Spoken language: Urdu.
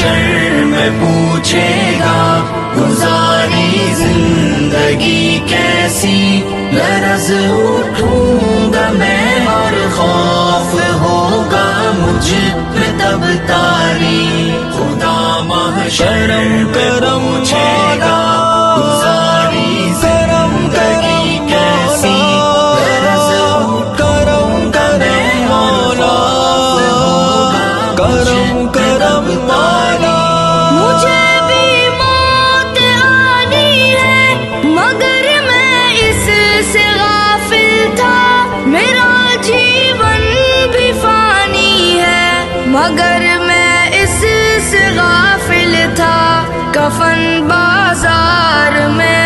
محشر میں پوچھے گا گزاری زندگی کیسی، لرز اٹھوں گا میں اور خوف ہوگا مجھ پہ تب تاری، خدا محشر میں پوچھے گا گزاری زندگی کیسی، لرز اٹھوں گا میں اور خوف ہوگا مجھ پہ تب تاری۔ مجھے بھی موت آنی ہے مگر میں اس سے غافل تھا، میرا جیون بھی فانی ہے مگر میں اس سے غافل تھا، کفن بازار میں